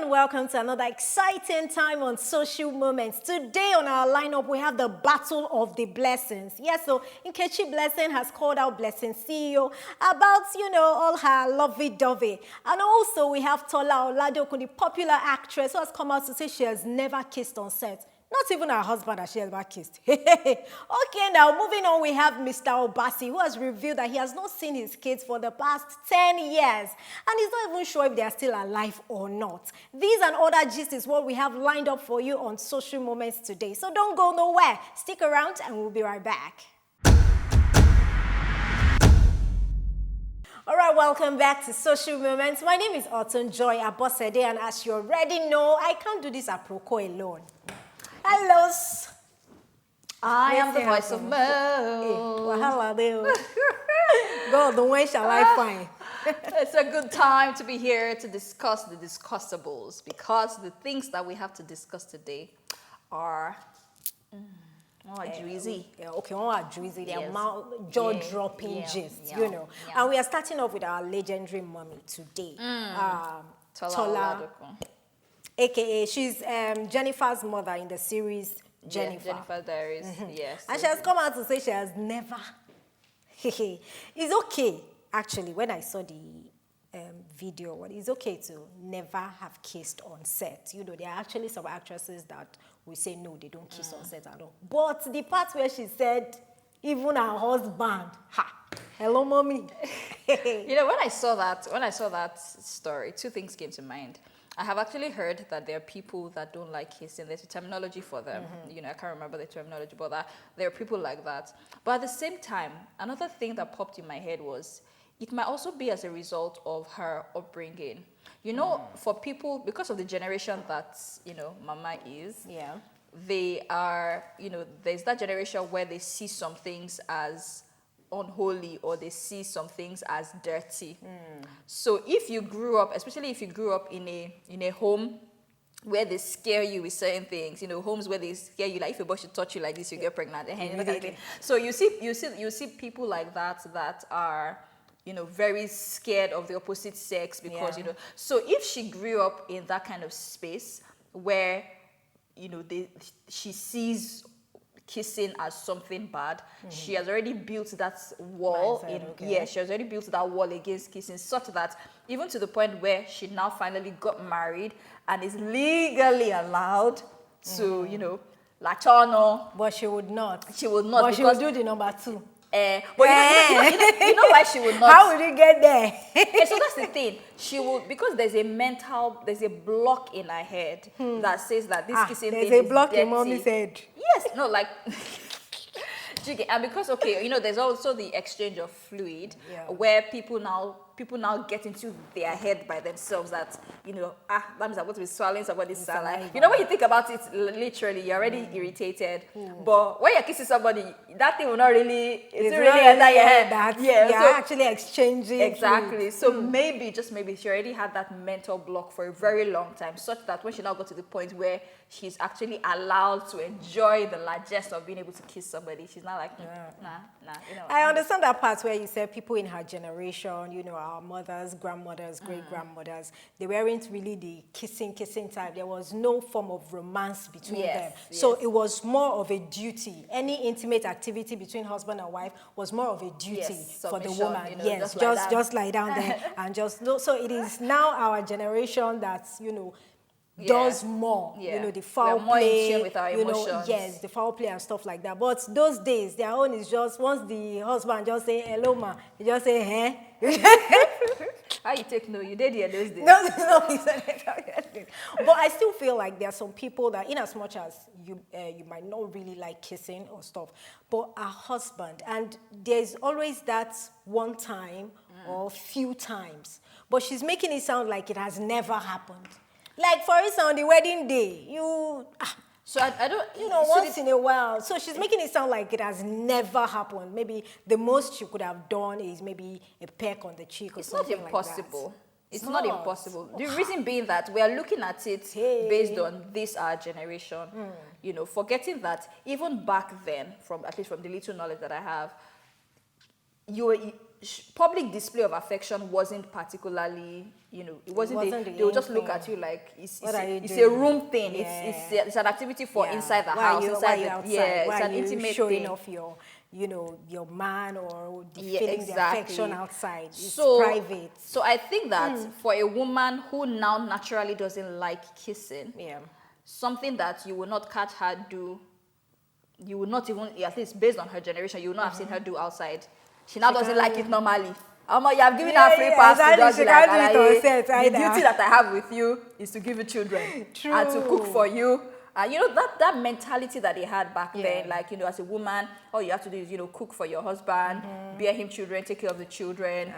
and welcome to another exciting time on Social Moments. Today on our lineup, we have the Battle of the Blessings. Yes, so Nkechi Blessing has called out Blessing CEO about, all her lovey-dovey. And also we have Tola Oladokun, the popular actress, who has come out to say she has never kissed on set. Not even her husband that she has ever kissed. Okay, now moving on, we have Mr. Obasi, who has revealed that he has not seen his kids for the past 10 years. And he's not even sure if they are still alive or not. These and other gist is what we have lined up for you on Social Moments today. So don't go nowhere. Stick around and we'll be right back. All right, welcome back to Social Moments. My name is Otun Joy Abosede, and as you already know, I can't do this apropos alone. Hello. I am the voice of Mo. God, when shall I find? It's a good time to be here to discuss the discussables, because the things that we have to discuss today are juicy. Okay, juicy. They Yes. are jaw-dropping gist, Yeah. And we are starting off with our legendary mommy today. Tola Oladokun. AKA, she's Jennifer's mother in the series Jennifer. Yeah, Jennifer Diaries, yes. And she has come out to say she has never. It's okay, actually, when I saw the video, it's okay to never have kissed on set. There are actually some actresses that will say no, they don't kiss on set at all. But the part where she said, even her husband, hello, mommy. When I saw that story, two things came to mind. I have actually heard that there are people that don't like kissing. There's a terminology for them. I can't remember the terminology, but there are people like that. But at the same time, another thing that popped in my head was it might also be as a result of her upbringing. For people, because of the generation that, Mama is, they are, there's that generation where they see some things as unholy, or they see some things as dirty. So if you grew up, especially if you grew up in a home where they scare you with certain things, homes where they scare you, like if your boy should touch you like this, you get pregnant. So you see people like that are very scared of the opposite sex, because so if she grew up in that kind of space where she sees kissing as something bad, she has already built that wall she has already built that wall against kissing, such that even to the point where she now finally got married and is legally allowed to latch on. But she would not. She would not, but she would do the number two. But you know why she would not? How would you get there? So that's the thing. She will, because there's a block in her head that says that this kissing thing is there's a block dirty. in mommy's head. Yes, no, like, and because there's also the exchange of fluid, where people now get into their head by themselves that that means I'm going to be swallowing somebody's salad. When you think about it, literally, you're already irritated. But when you're kissing somebody, that thing will not really, it's not really enter your head. You're actually exchanging. Exactly. Fluid. So maybe, just maybe, she already had that mental block for a very long time, such that when she now got to the point where she's actually allowed to enjoy the largesse of being able to kiss somebody, she's not like, nah. I understand that part where you said people in her generation, our mothers, grandmothers, great-grandmothers, they weren't really the kissing type. There was no form of romance between them. So it was more of a duty. Any intimate activity between husband and wife was more of a duty for the woman. Just lie down there and just. So it is now our generation that's, does more, the foul play, in tune with our emotions. The foul play and stuff like that. But those days, their own is just, once the husband just say, hello, ma, you just say, How you take no? You did here those days. No, he said it. But I still feel like there are some people that, in as much as you might not really like kissing or stuff, but a husband, and there's always that one time or few times, but she's making it sound like it has never happened. Like, for instance, on the wedding day, So I don't, once in a while. So she's making it sound like it has never happened. Maybe the most she could have done is maybe a peck on the cheek or something like that. It's not impossible. It's not impossible. The reason being that we are looking at it based on this our generation. Forgetting that even back then, at least from the little knowledge that I have, public display of affection wasn't particularly, it wasn't they would just look at you like it's a room thing. Yeah. It's an activity for inside the house, inside it's an intimate showing thing. off your your man or feeling the affection outside. It's private. So I think that for a woman who now naturally doesn't like kissing, something that you will not catch her do, you will not even, at least based on her generation, you will not have seen her do outside. She now doesn't like it normally. You have given her free pass to just be like, the duty that I have with you is to give you children and to cook for you. That mentality that they had back then, like, as a woman, all you have to do is, cook for your husband, bear him children, take care of the children,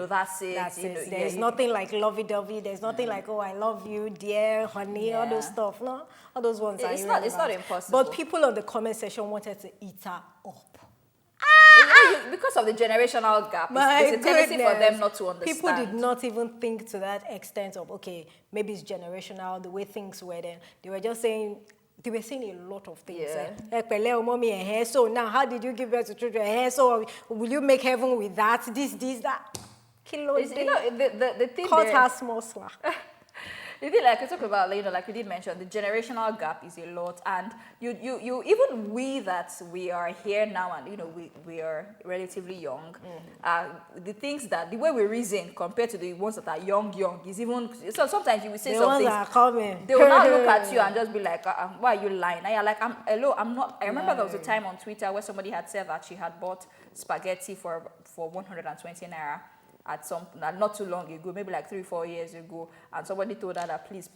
that's it. There's nothing like lovey-dovey. There's nothing like, oh, I love you, dear, honey, all those stuff. No, all those ones it's not impossible. But people on the comment section wanted to eat her up. Because of the generational gap, it's a tendency for them not to understand. People did not even think to that extent of, okay, maybe it's generational, the way things were then. They were just saying, they were saying a lot of things. So now, how did you give birth to children? So will you make heaven with that? This, that. The thing cut her small slack. The thing, like we talk about, like we did mention, the generational gap is a lot, and even we that we are here now, and we are relatively young. The way we reason compared to the ones that are young is even. So sometimes you will say something. Ones are coming. They will not look at you and just be like, "Why are you lying?" And you're like, I'm not. I remember there was a time on Twitter where somebody had said that she had bought spaghetti for 120 naira. Not too long ago, maybe like 3-4 years ago, and somebody told her that please,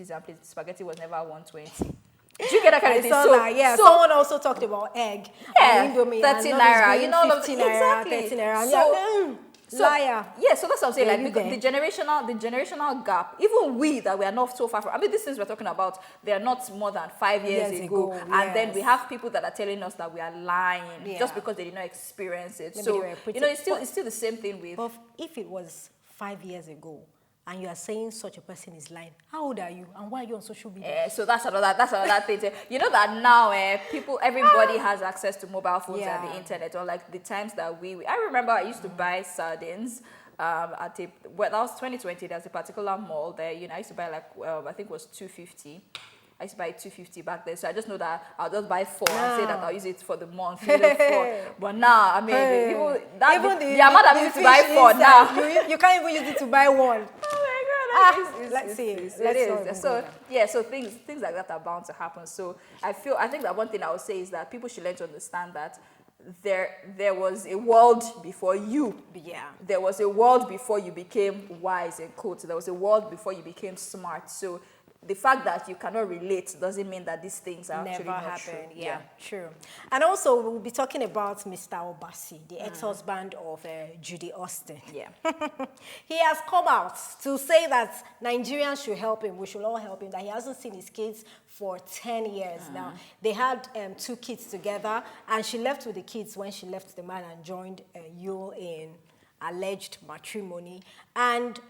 spaghetti was never 120. Did you get that kind of thing? So someone also talked about egg. Yeah, 30 naira. 15 naira, 30 naira. Liar. Yeah, so that's what I'm saying. Like, because the generational gap, even we that we are not so far from. I mean, these things we're talking about, they are not more than 5 years ago. And then we have people that are telling us that we are lying just because they did not experience it. So it's still the same thing with. But if it was 5 years ago, and you are saying such a person is lying, how old are you and why are you on social media? So that's another thing. You know that now everybody has access to mobile phones and the internet, or like the times that I remember I used to buy sardines that was 2020. There's a particular mall there, I used to buy like I think it was 250. I used to buy 250 back then, so I just know that I'll just buy 4 and say that I'll use it for the month. 4. But now, I mean, the amount I'm used to buy 4 now, you can't even use it to buy 1. Oh my God! Let's see. So things like that are bound to happen. So I think that one thing I would say is that people should learn to understand that there was a world before you. Yeah. There was a world before you became wise and cool. There was a world before you became smart. So the fact that you cannot relate doesn't mean that these things are actually not true. Yeah, true. And also, we'll be talking about Mr. Obasi, the ex-husband of Judy Austin. Yeah. He has come out to say that Nigerians should help him. We should all help him. That he hasn't seen his kids for 10 years now. They had 2 kids together, and she left with the kids when she left the man and joined Yule in alleged matrimony. And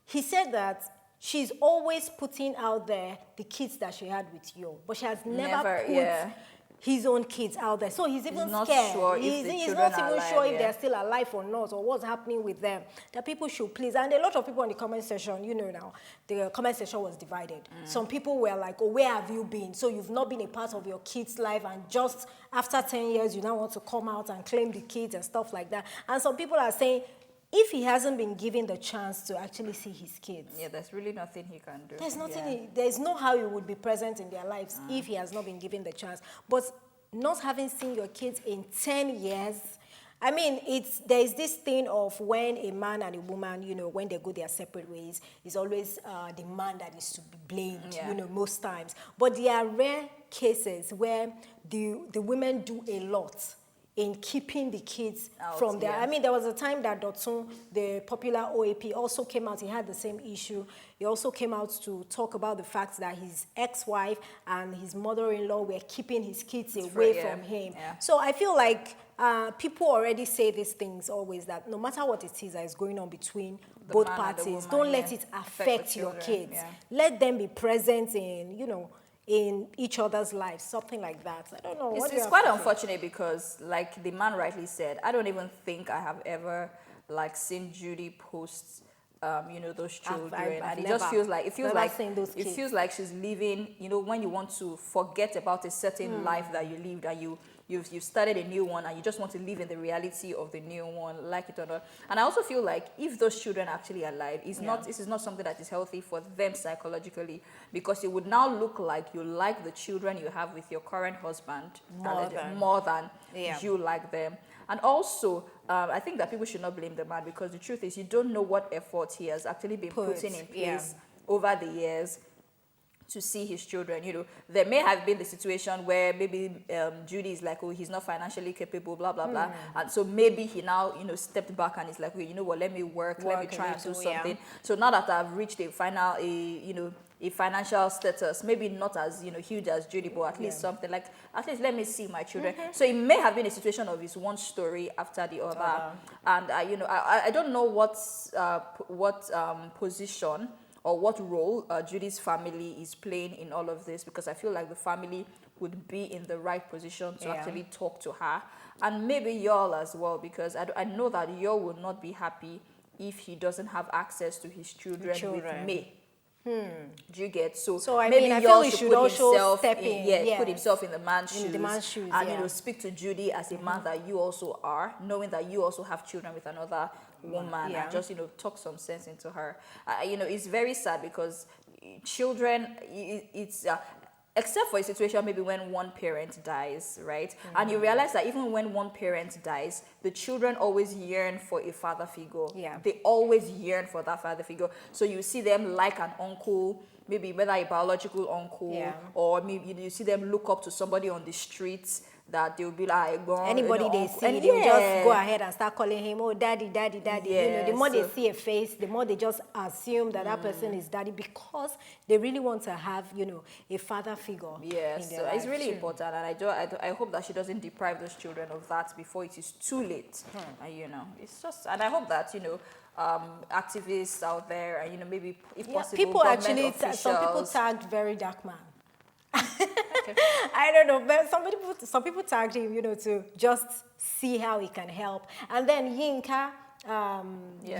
he said that she's always putting out there the kids that she had with you, but she has never put his own kids out there. So he's even scared. He's not even sure if they're still alive or not, or what's happening with them. That people should please. And a lot of people in the comment section, now, the comment section was divided. Some people were like, oh, where have you been? So you've not been a part of your kids' life, and just after 10 years, you now want to come out and claim the kids and stuff like that. And some people are saying, if he hasn't been given the chance to actually see his kids, there's really nothing he can do. There's nothing. There's no how he would be present in their lives if he has not been given the chance. But not having seen your kids in 10 years, I mean, there's this thing of when a man and a woman, when they go their separate ways, it's always the man that is to be blamed, most times. But there are rare cases where the women do a lot in keeping the kids from there. I mean, there was a time that Dotun, the popular OAP, also came out. He had the same issue. He also came out to talk about the fact that his ex-wife and his mother-in-law were keeping his kids away from him. Yeah. So I feel like people already say these things always, that no matter what it is that is going on between both parties, don't let it affect your kids. Yeah. Let them be present in each other's lives, something like that. I don't know. It's quite unfortunate because, like the man rightly said, I don't even think I have ever like seeing Judy post, those children, I've and it never- just feels like seen those kids. feels like she's living. When you want to forget about a certain life that you lived, and you've started a new one, and you just want to live in the reality of the new one, like it or not. And I also feel like if those children are actually alive, this is not something that is healthy for them psychologically, because it would now look like you like the children you have with your current husband more than you like them. And also, I think that people should not blame the man, because the truth is you don't know what effort he has actually been putting in place over the years to see his children. There may have been the situation where maybe Judy is like, oh, he's not financially capable, blah, blah, blah. And so maybe he now, stepped back and is like, well, you know what, let me work, let me try and do something. So now that I've reached a financial status, maybe not as huge as Judy, but at least something like, at least let me see my children. So it may have been a situation of his one story after the other, and I don't know what position or what role Judy's family is playing in all of this, because I feel like the family would be in the right position to actually talk to her, and maybe y'all as well, because I know that y'all will not be happy if he doesn't have access to his children. With me. Do you get? So I maybe mean, I feel he should should put also himself step in, put himself in the man's shoes, and speak to Judy as a man that you also are, knowing that you also have children with another woman, and just talk some sense into her. It's very sad, because children, it's except for a situation maybe when one parent dies, right? And you realize that even when one parent dies, the children always yearn for a father figure. They always yearn for that father figure. So you see them like an uncle, maybe whether a biological uncle, or maybe you see them look up to somebody on the streets, that they'll be like, anybody they see, and they'll just go ahead and start calling him, oh, daddy, daddy, daddy. The more they see a face, the more they just assume that that person is daddy, because they really want to have, a father figure. So it's really important, and I hope that she doesn't deprive those children of that before it is too late. It's just, and I hope that, activists out there, and maybe if possible, people actually, some people tagged Very Dark Man. I don't know, but some people tagged him, to just see how he can help. And then Yinka,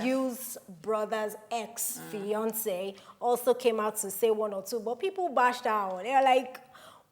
Yu's brother's ex-fiance, also came out to say one or two, but people bashed her out. They're like,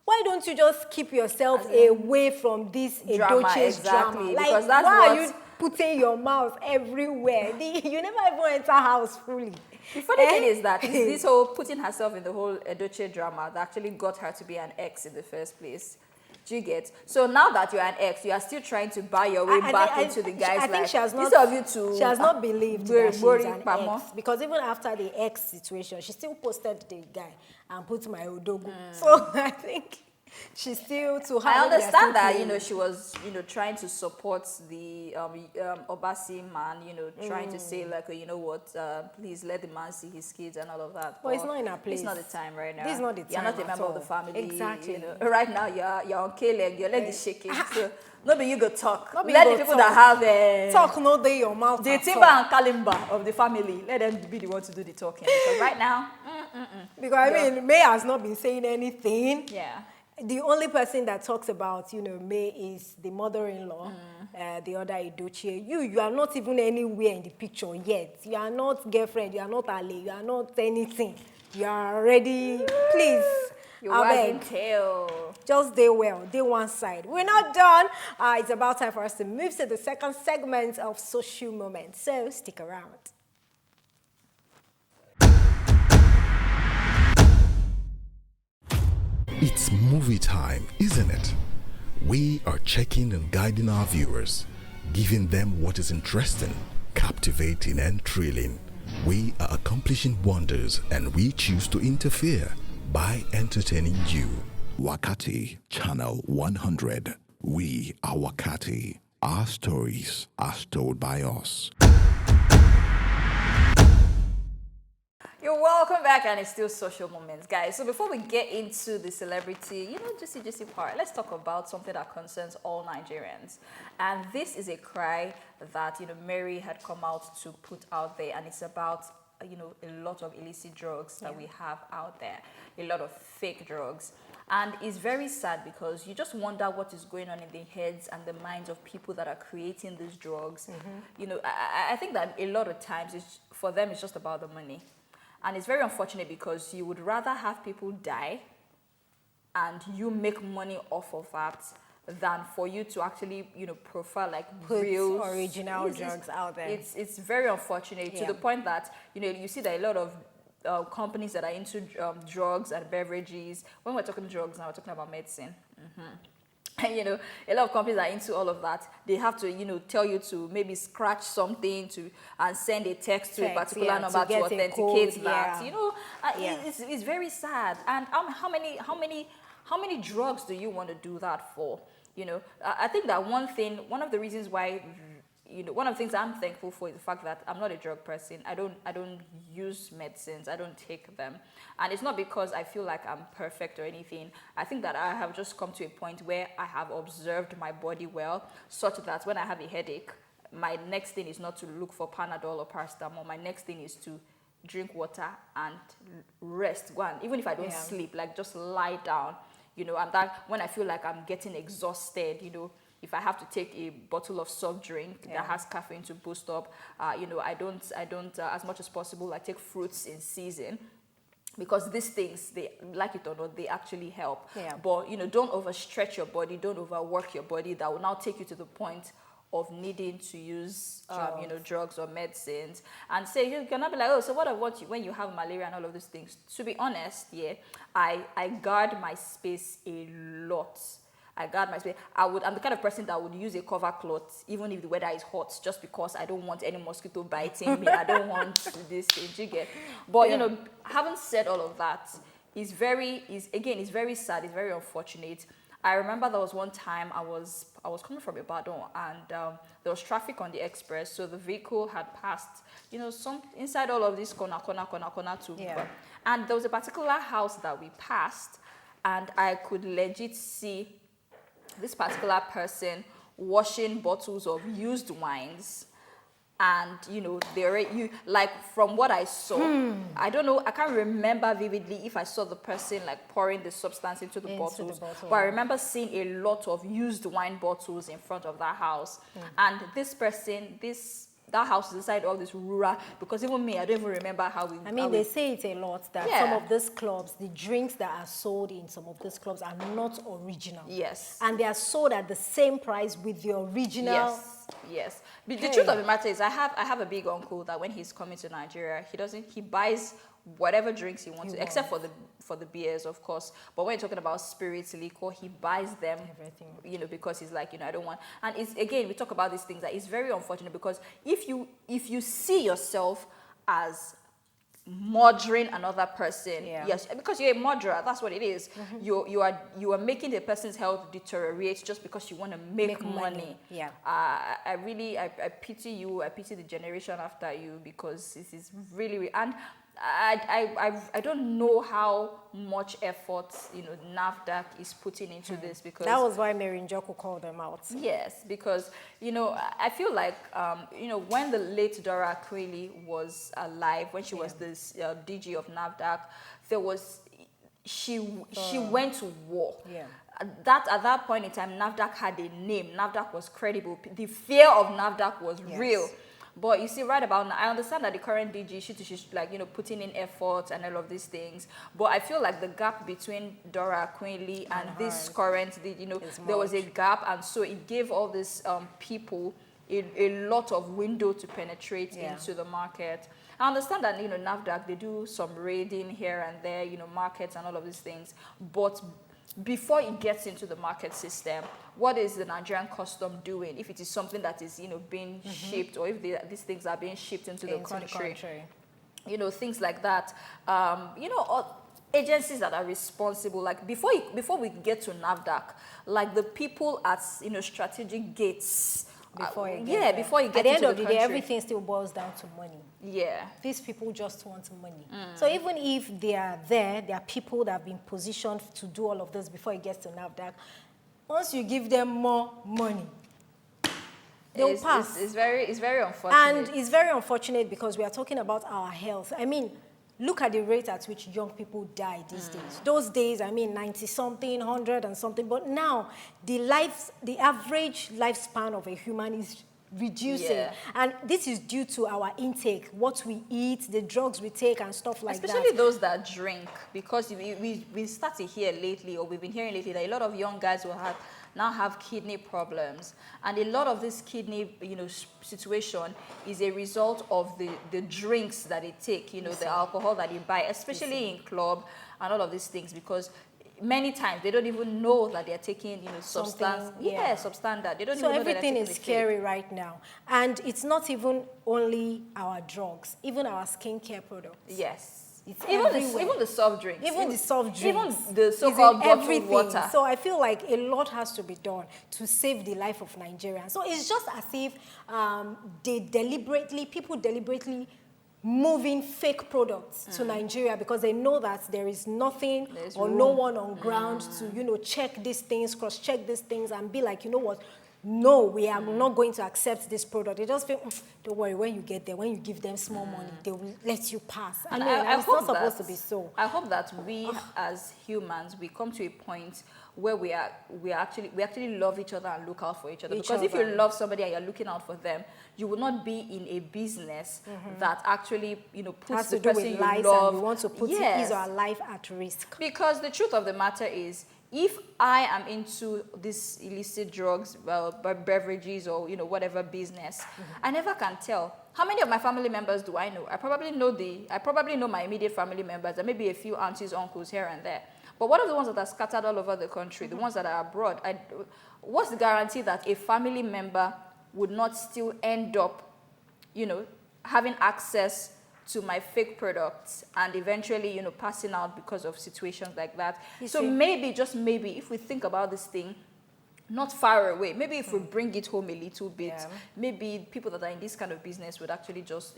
why don't you just keep yourself away from this drama? Like, because that's why are you putting your mouth everywhere? You never even enter house fully. The funny thing is that this whole putting herself in the whole Edochie drama that actually got her to be an ex in the first place. Do you get? So now that you're an ex, you are still trying to buy your way back into the guy's life. I think she has not believed that she's an ex, because even after the ex situation, she still posted the guy and put my Odogu. So I think she's still to her. I understand that she was trying to support the Obasi man, trying to say like, please let the man see his kids and all of that. But it's not in her place. It's not the time right now. This is not the time. You're not a member of the family. Exactly. Right now you're on K-leg, your leg is shaking. So nobody you go talk. Let the people that have talk, no day your mouth. The Timba and Kalimba of the family, let them be the one to do the talking. Because right now, because I mean, May has not been saying anything. Yeah. The only person that talks about, May is the mother-in-law, the other Edochie. You are not even anywhere in the picture yet. You are not girlfriend, you are not Ale, you are not anything. You are already, please. You're wagging tail. Just day well, day one side. We're not done. It's about time for us to move to the second segment of Social Moments. So stick around. It's movie time, isn't it? We are checking and guiding our viewers, giving them what is interesting, captivating and thrilling. We are accomplishing wonders, and we choose to interfere by entertaining you. Wakati Channel 100. We are Wakati. Our stories are told by us. You're welcome back, and it's still Social Moments, guys. So before we get into the celebrity, juicy part, let's talk about something that concerns all Nigerians. And this is a cry that, Mary had come out to put out there, and it's about a lot of illicit drugs that we have out there, a lot of fake drugs. And it's very sad because you just wonder what is going on in the heads and the minds of people that are creating these drugs. I think that a lot of times for them it's just about the money. And it's very unfortunate because you would rather have people die and you make money off of that than for you to actually, profile like Put real original drugs out there. It's very unfortunate to the point that, you see that a lot of companies that are into drugs and beverages, when we're talking drugs now, we're talking about medicine. And, a lot of companies are into all of that. They have to, tell you to maybe scratch something and send a text to a particular number to authenticate that. It's very sad. And how many drugs do you want to do that for? I think that one of the reasons why, one of the things I'm thankful for is the fact that I'm not a drug person. I don't use medicines. I don't take them. And it's not because I feel like I'm perfect or anything. I think that I have just come to a point where I have observed my body well, such that when I have a headache, my next thing is not to look for Panadol or paracetamol. My next thing is to drink water and rest. Even if I don't sleep, like just lie down. And that when I feel like I'm getting exhausted, if I have to take a bottle of soft drink that has caffeine to boost up, I don't as much as possible, I take fruits in season. Because these things, they like it or not, they actually help. But don't overstretch your body, don't overwork your body. That will now take you to the point of needing to use drugs or medicines. And say you cannot be like, oh, so what about when you have malaria and all of these things? To be honest, I guard my space a lot. I guard my space. I'm the kind of person that would use a cover cloth even if the weather is hot, just because I don't want any mosquito biting me. I don't want this thing, you get. But having said all of that, it's very sad. It's very unfortunate. I remember there was one time I was coming from Ibadan and there was traffic on the express, so the vehicle had passed, some inside all of this corner too. And there was a particular house that we passed, and I could legit see this particular person washing bottles of used wines. And from what I saw, I don't know, I can't remember vividly if I saw the person like pouring the substance into the bottles, but I remember seeing a lot of used wine bottles in front of that house. And this person, that house is inside all this rural, because even me, I don't even remember how we... they say it a lot, that some of these clubs, the drinks that are sold in some of these clubs are not original. Yes. And they are sold at the same price with the original... Yes. But the truth of the matter is, I have a big uncle that when he's coming to Nigeria, he buys whatever drinks he wants, except for the beers, of course. But when you're talking about spirits, liquor, he buys them, everything. Because he's like, I don't want. And it's, again, we talk about these things that it's very unfortunate, because if you see yourself as murdering another person, yes, because you're a murderer, that's what it is. You are making the person's health deteriorate just because you want to make money. I pity you. I pity the generation after you, because this is really, and I don't know how much effort NAFDAC is putting into this, because that was why Mary Njoku called them out. Yes, because I feel like when the late Dora Aquili was alive, when she was this DG of NAFDAC, she went to war. At that point in time, NAFDAC had a name. NAFDAC was credible. The fear of NAFDAC was real. But you see, right about now, I understand that the current DG, she's like, putting in effort and all of these things. But I feel like the gap between Dora Aquili and this current, there was a gap. And so it gave all these people a lot of window to penetrate into the market. I understand that, NAFDAC, they do some raiding here and there, markets and all of these things. But before it gets into the market system, what is the Nigerian custom doing if it is something that is, being shipped, or if these things are being shipped into the country? Things like that. Agencies that are responsible, like before we get to NAFDAC, like the people at strategic gates. Before you get into the end of the country, day, everything still boils down to money. These people just want money. So even if they are there are people that have been positioned to do all of this before it gets to NAFDAC. Once you give them more money, They'll pass. It's very unfortunate. And it's very unfortunate because we are talking about our health. I mean, look at the rate at which young people die these days. Those days, I mean, 90-something, 100 and something. But now, the average lifespan of a human is reducing. Yeah. And this is due to our intake, what we eat, the drugs we take and stuff like that. Especially those that drink, because we started to hear lately, or we've been hearing lately, that a lot of young guys will now have kidney problems, and a lot of this kidney, situation is a result of the drinks that they take, the alcohol that they buy, especially in club and all of these things, because many times they don't even know that they're taking, substance. Substandard. They don't So even know that everything they're is taking scary right now, and it's not even only our drugs, even our skincare products. Yes. It's Even the soft drinks. Even the soft drinks. Even the so-called bottled everything. water. So I feel like a lot has to be done to save the life of Nigerians. So it's just as if people deliberately moving fake products to Nigeria because they know that there is nothing no one on ground to, check these things, cross-check these things and be like, you know what? No, we are not going to accept this product. They just feel, don't worry, when you get there, when you give them small money, they will let you pass. And it's not supposed to be so. I hope that we as humans, we come to a point where we actually love each other and look out for each other. Because if you love somebody and you're looking out for them, you will not be in a business that actually, puts the person you love. And you want to put his or her life at risk. Because the truth of the matter is, if I am into these illicit drugs, beverages or whatever business, I never can tell. How many of my family members do I know? I probably know my immediate family members and maybe a few aunties, uncles here and there. But what are the ones that are scattered all over the country, the ones that are abroad? What's the guarantee that a family member would not still end up, having access to my fake products and eventually, passing out because of situations like that? So maybe, just maybe, if we think about this thing, not far away, maybe if we bring it home a little bit, maybe people that are in this kind of business would actually just,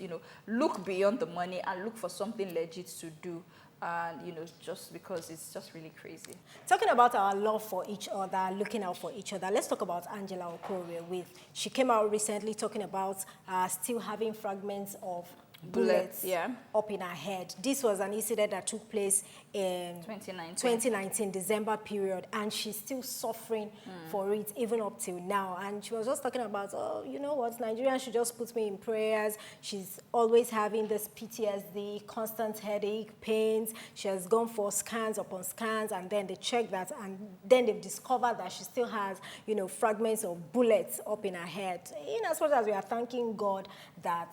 look beyond the money and look for something legit to do. And, just because it's just really crazy. Talking about our love for each other, looking out for each other, let's talk about Angela Okorie. She came out recently talking about still having fragments of bullets up in her head. This was an incident that took place in 2019 December period, and she's still suffering for it even up till now. And she was just talking about, you know what, Nigerians should just put me in prayers. She's always having this PTSD, constant headache, pains. She has gone for scans upon scans, and then they checked that, and then they've discovered that she still has, fragments of bullets up in her head. As much as we are thanking God that,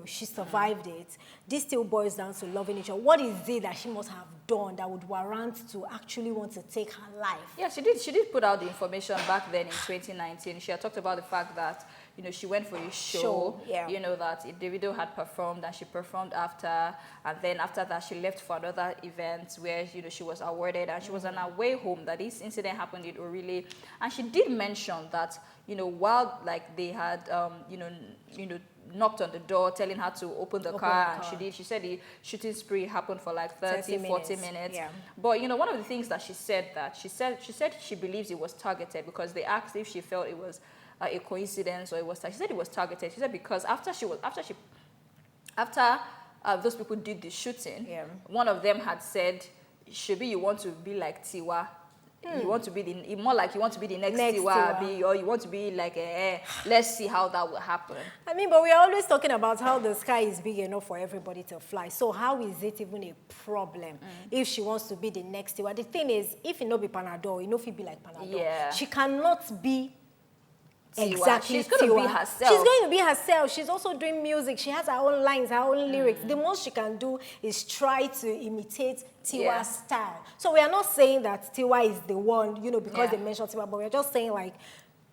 she survived it, this still boils down to loving each other. What is it that she must have done that would warrant to actually want to take her life? Yeah, she did put out the information back then in 2019. She had talked about the fact that, she went for a show, that Davido had performed, and she performed after, and then after that she left for another event where, she was awarded, and she was on her way home that this incident happened in Orile. And she did mention that, while they had, knocked on the door telling her to open the car, and she said the shooting spree happened for 40 minutes. Yeah. But one of the things that she said she believes it was targeted, because they asked if she felt it was a coincidence or it was. She said it was targeted. She said because after those people did the shooting, one of them had said, "Shebi, you want to be like Tiwa." You want to be more like you want to be the next Tiwa, or you want to be like let's see how that will happen. I mean, but we are always talking about how the sky is big enough for everybody to fly. So how is it even a problem if she wants to be the next Tiwa? The thing is, if it not be Panadol, if it be like Panadol, she cannot be exactly she's going to be herself. She's going to be herself. She's also doing music. She has her own lines, her own lyrics. The most she can do is try to imitate Tiwa's style. So we are not saying that Tiwa is the one, because they mentioned Tiwa, but we're just saying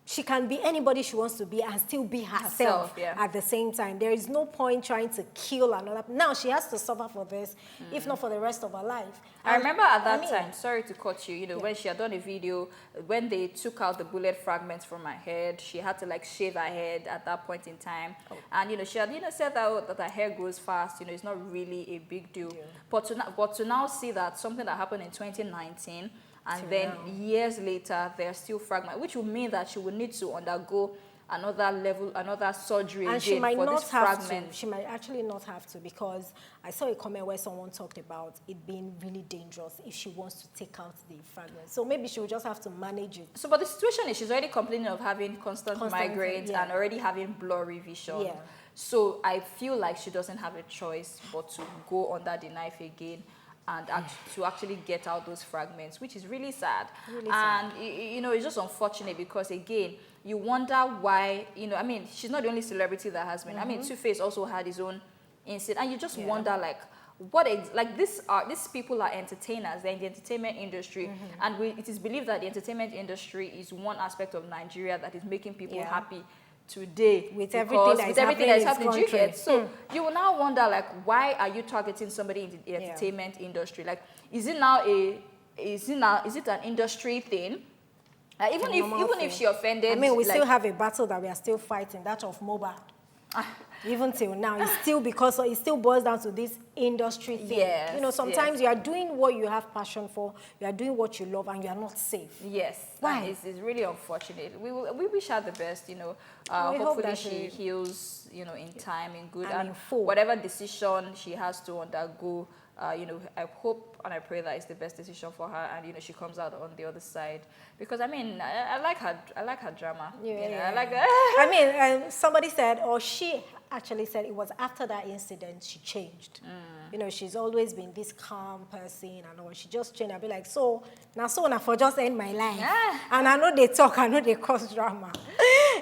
she can be anybody she wants to be and still be herself at the same time. There is no point trying to kill another. Now she has to suffer for this, if not for the rest of her life. I remember at that time, sorry to cut you, when she had done a video, when they took out the bullet fragments from her head, she had to shave her head at that point in time. And, she had, said that her hair grows fast, it's not really a big deal. But to now see that something that happened in 2019, and then years later, there are still fragments, which would mean that she would need to undergo another level, another surgery And again she might for not this have fragment. to. She might actually not have to, because I saw a comment where someone talked about it being really dangerous if she wants to take out the fragment. So maybe she will just have to manage it. So, but the situation is she's already complaining of having constant migraines yeah. and already having blurry vision. Yeah. So I feel like she doesn't have a choice but to go under the knife again and to actually get out those fragments, which is really sad. Really and, you know, it's just unfortunate because, again, you wonder why, you know, I mean, she's not the only celebrity that has been. I mean, Two-Face also had his own incident. And you just wonder, like, these people are entertainers. They're in the entertainment industry. And it is believed that the entertainment industry is one aspect of Nigeria that is making people happy today With everything that is happening do you get? in So you will now wonder, like, why are you targeting somebody in the entertainment industry? Like, is it an industry thing? Even if she offended, I mean, we like, still have a battle that we are still fighting, that of mobile. Even till now, it's still because it still boils down to this industry thing. Yes, you know, sometimes you are doing what you have passion for, you are doing what you love, and you are not safe. Yes. Why? It's really unfortunate. We wish her the best, you know. We hope Hopefully that she heals, you know, in time, in good, and and in full. whatever decision she has to undergo, you know, I hope and I pray that it's the best decision for her, and, you know, she comes out on the other side. Because, I mean, I like her drama. Yeah, you know, yeah. I like that. I mean, somebody said, or she actually said, it was after that incident she changed. You know, she's always been this calm person and all. She just changed. I'll be like, so now for just end my life. And I know they talk, I know they cause drama.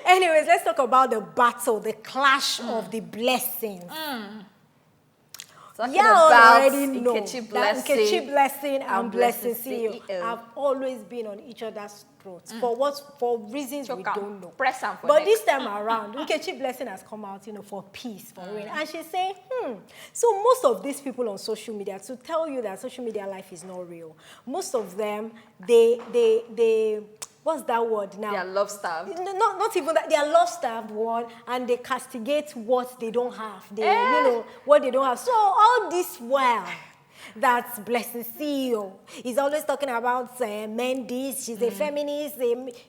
Anyways, let's talk about the battle, the clash of the blessings. Talking Yeah, about already know Nkechi that Blessing Nkechi Blessing and Blessing Blessing CEO have always been on each other's throats for reasons we don't know. Press am for But next. this time around, Nkechi Blessing has come out, you know, for peace, for reign, and she's saying, So most of these people on social media, to tell you that social media life is not real, most of them, they what's that word now? They are love-starved. Not even that. They are love-starved one, and they castigate what they don't have. They, you know, what they don't have. So all this while, that Blessing CEO is always talking about men this, she's a feminist,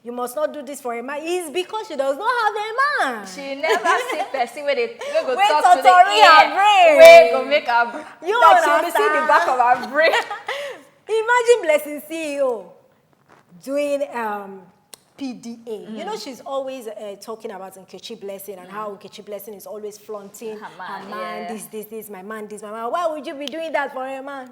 you must not do this for a man. It's because she does not have a man. She never see person where they go Wait talk to the Totori her ear. brain. Where go make her You like she only see understand? the back of her brain. Imagine Blessing CEO doing PDA. You know, she's always talking about Nkechi Blessing and how Nkechi Blessing is always flaunting Her man, yeah. this, my man, this, my man. Why would you be doing that for a man?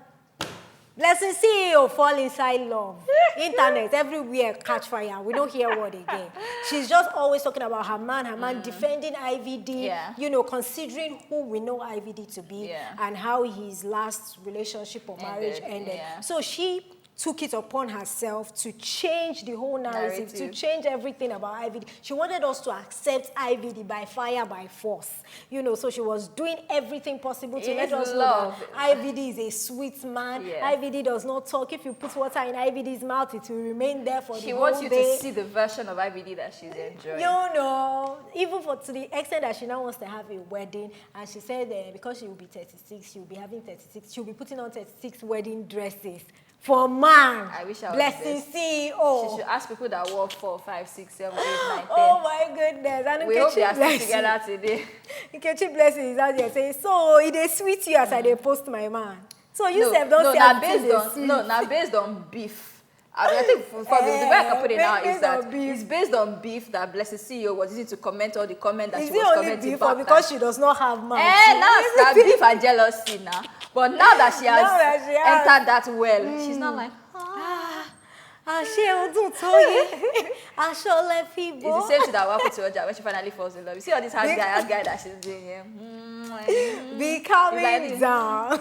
Blessing CEO fall inside love. Internet, everywhere catch fire. We don't hear word again. She's just always talking about her man defending IVD, you know, considering who we know IVD to be and how his last relationship or marriage ended. Yeah. So she took it upon herself to change the whole narrative, to change everything about IVD. She wanted us to accept IVD by fire, by force. You know, so she was doing everything possible to let us know that IVD is a sweet man. IVD does not talk. If you put water in IVD's mouth, it will remain there for the whole day. She wants you to see the version of IVD that she's enjoying. You know, even to the extent that she now wants to have a wedding, and she said because she will be 36, she will be having 36, she will be putting on 36 wedding dresses. For man, I wish I was Blessing CEO. She should ask people that work 4, 5, 6, 7, 8, 9, 10. Oh my goodness. And we hope they are still Blessing together today. Nkechi Blessing is out there saying, so it is sweet you as I dey post my man. So you don't say now based on beef. I mean, I think for the way I can put it now is that it's based on beef that Blessing CEO was using to comment all the comment that she was commenting back. Is it only beef or because she does not have man? Now it's beef and jealousy now. But now that she has entered that well, she's not like, It's the same thing that happened to her when she finally falls in love. You see all this hard guy that she's doing here. Be calming down.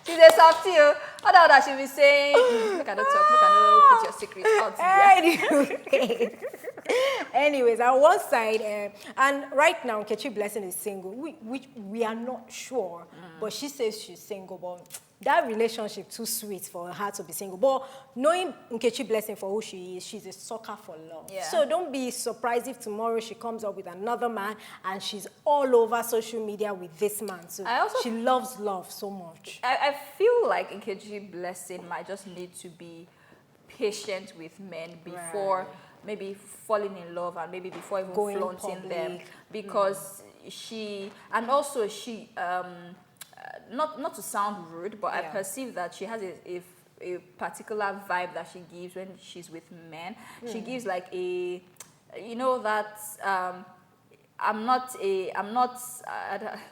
She's a softie. Other that she'll be saying, look at the talk, look at put your secret out there. Anyways, on one side, and right now, Nkechi Blessing is single. We are not sure, but she says she's single. But that relationship too sweet for her to be single. But knowing Nkechi Blessing for who she is, she's a sucker for love. Yeah. So don't be surprised if tomorrow she comes up with another man and she's all over social media with this man. So she loves love so much. I feel like Nkechi Blessing might just need to be patient with men before maybe falling in love and maybe before even Going flaunting them, public. because she, and also she, not to sound rude, but I perceive that she has a particular vibe that she gives when she's with men. She gives like a, you know, that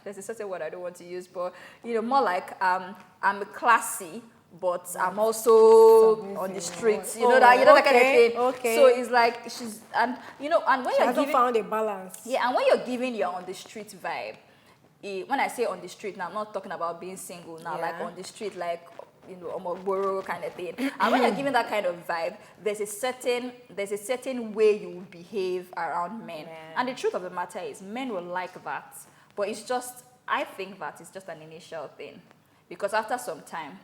there's a certain word I don't want to use, but you know, more like I'm classy, but I'm also on the streets. You know that kind of thing. Okay. So it's like she's, and you know, and when She you're hasn't giving, found a balance. yeah, and when you're giving your on the street vibe, when I say on the street now, I'm not talking about being single now, like on the street, like, you know, Omogboro kind of thing. And when you're giving that kind of vibe, there's a certain way you will behave around men. And the truth of the matter is, men will like that. But it's just, I think that it's just an initial thing. Because after some time,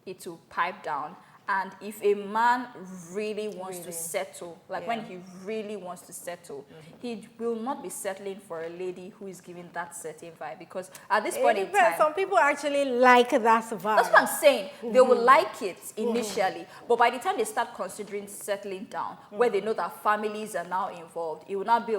it will pipe down. And if a man really wants to settle, like when he really wants to settle, he will not be settling for a lady who is giving that certain vibe. Because at this point in time, some people actually like that vibe. that's what I'm saying. They will like it initially, but by the time they start considering settling down, where they know that families are now involved, it will not be,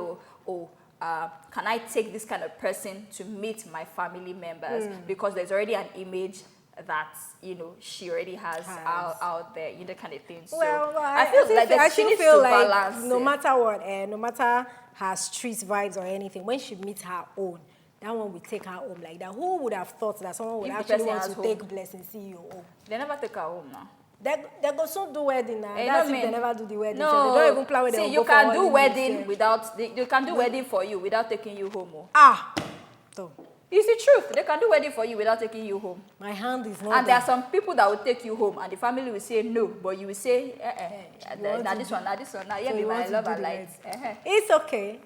can I take this kind of person to meet my family members? Because there's already an image that, you know, she already has out there, you know, kind of thing. So I feel like she needs to balance no matter what, no matter her street vibes or anything, when she meets her own, that one will take her home like that. Who would have thought that someone would actually want to take Blessing CEO home? They never take her home now. They go soon do wedding now. That's if they never do the wedding. No, so they don't even plan with them. See, you can do wedding without, you can do wedding for you without taking you home. So it's the truth. They can do wedding for you without taking you home. my hand is not And there are some people that will take you home, and the family will say no, but you will say, now this one, now yeah, be my love and light. It's okay.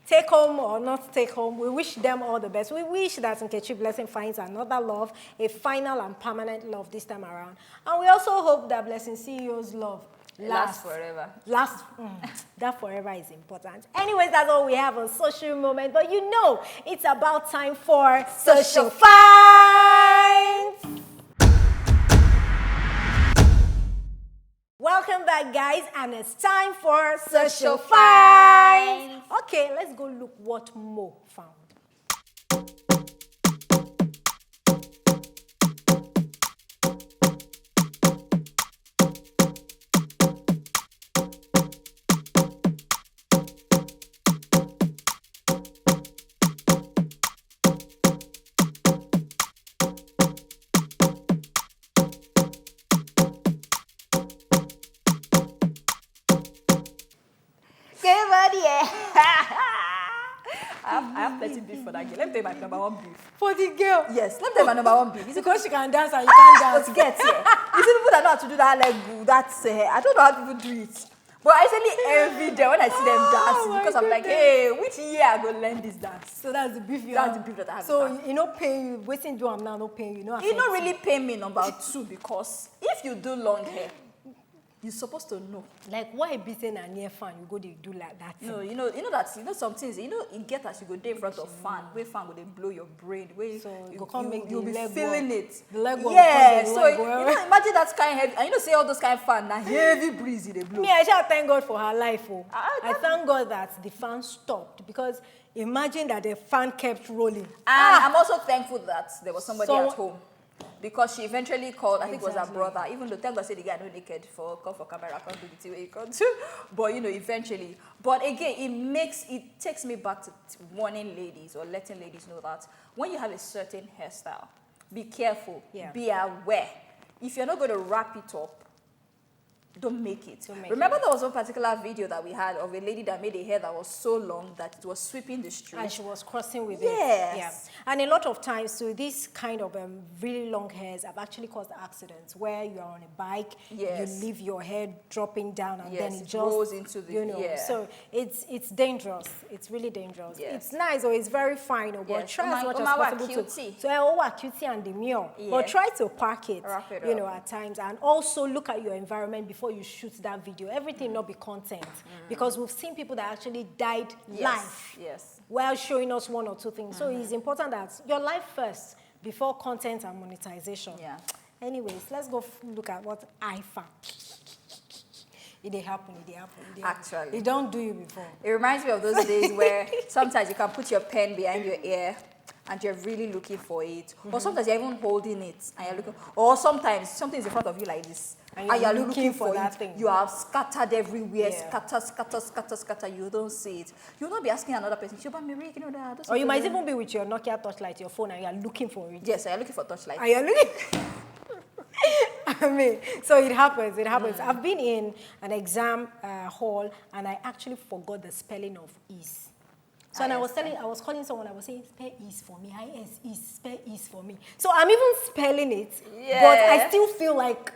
Take home or not take home, we wish them all the best. We wish that Nkechi Blessing finds another love, a final and permanent love this time around. And we also hope that Blessing CEO's love Last forever. That forever is important. Anyways, that's all we have on Social Moment. But you know, it's about time for Social Finds. Welcome back, guys, and it's time for Social Finds. Okay, let's go look what Mo found. I have plenty beef for that girl. Let me tell you my number one beef. For the girl? Yes, let me tell you my number one beef. It's because she can dance and you can't dance. But get here. You see people that know how to do that like that's I don't know how people do it. But I actually every day when I see them dancing, because I'm like, hey, which year I go learn this dance? So that's the beef you That's have. the beef that I have. So you know paying you, waiting do I'm now not paying you. You don't really pay me number two, because if you do long hair, you're supposed to know. Like why beating a near fan you go they do like that? No, you know some things, you get as you go there in front of fan, where fan will they blow your brain, where So you can't make you'll the be leg feeling walk. it. The leg walk yeah, because so the leg imagine that kind of heavy, and say all those kind of fan, now heavy breezy they blow. Me, I shall thank God for her life. I that- thank God that the fan stopped, because imagine that the fan kept rolling. And I'm also thankful that there was somebody So- at home, because she eventually called, I think it was her brother, even though thank God said the guy no naked for call for camera, can't do the thing where you can't do. But eventually. But again, it takes me back to warning ladies or letting ladies know that when you have a certain hairstyle, be careful, be aware. If you're not going to wrap it up, don't make it. Remember there was one particular video that we had of a lady that made a hair that was so long that it was sweeping the street. And she was crossing with Yes. it. Yeah. And a lot of times, so this kind of really long hairs have actually caused accidents where you are on a bike, you leave your hair dropping down, and then it just rolls into the So it's dangerous. It's really dangerous. Yes. It's nice or it's very fine, but try as much as possible to cutie and demure. But try to park it, Wrap it up. at times, and also look at your environment before you shoot that video. Everything not be content, because we've seen people that actually died live while showing us one or two things. So it's important that your life first before content and monetization. Anyways, let's go look at what I found. It did happen, it did happen. It did Actually. happen. It don't do you before. It reminds me of those days where sometimes you can put your pen behind your ear and you're really looking for it. Or sometimes you're even holding it and you're looking, or sometimes something's in front of you like this. And you're looking for that thing. You are scattered everywhere, Yeah. scatter. You don't see it. You'll not be asking another person, Marie, you know that? Or you might even be with your Nokia touchlight, your phone, and you're looking for it. Yes, you're looking for touchlight. And you're looking. I mean, so it happens. It happens. I've been in an exam hall and I actually forgot the spelling of is. So and I was calling someone. I was saying, spell is for me. Spell is for me. So I'm even spelling it, but I still feel like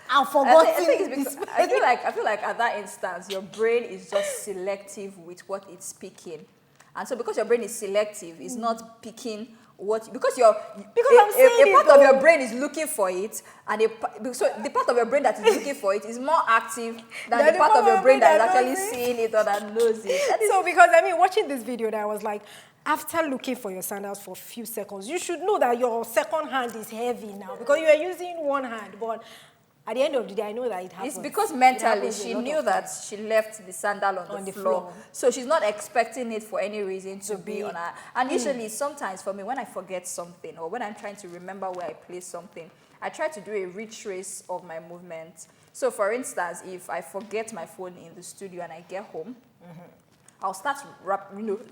I've forgotten. I feel like at that instance, your brain is just selective with what it's picking, and so because your brain is selective, it's not picking because a part of your brain is looking for it, and so the part of your brain that is looking for it is more active than the part of your brain that is actually seeing it or that knows it. So because I mean, watching this video, that I was like, after looking for your sandals for a few seconds, you should know that your second hand is heavy now because you are using one hand, but at the end of the day, I know that it happens. It's because mentally she knew that she left the sandal on the floor. So she's not expecting it for any reason to be on her. And usually, sometimes for me, when I forget something or when I'm trying to remember where I placed something, I try to do a retrace of my movements. So for instance, if I forget my phone in the studio and I get home, I'll start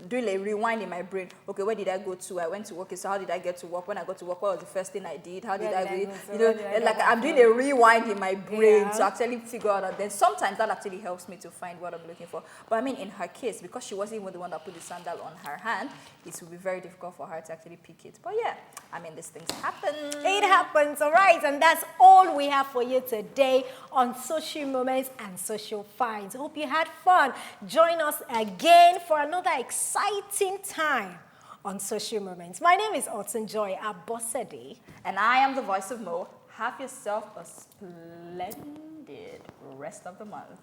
doing a rewind in my brain. Okay, where did I go to? I went to work. So how did I get to work? When I got to work, what was the first thing I did? How did I do it? Like I'm doing a rewind in my brain to actually figure out. Then sometimes that actually helps me to find what I'm looking for. But I mean, in her case, because she wasn't even the one that put the sandal on her hand, it will be very difficult for her to actually pick it. But yeah, I mean, these things happen. It happens, all right. And that's all we have for you today on Social Moments and Social Finds. Hope you had fun. Join us again for another exciting time on Social Moments. My name is Otunjoy Abosede. And I am the voice of Mo. Have yourself a splendid rest of the month.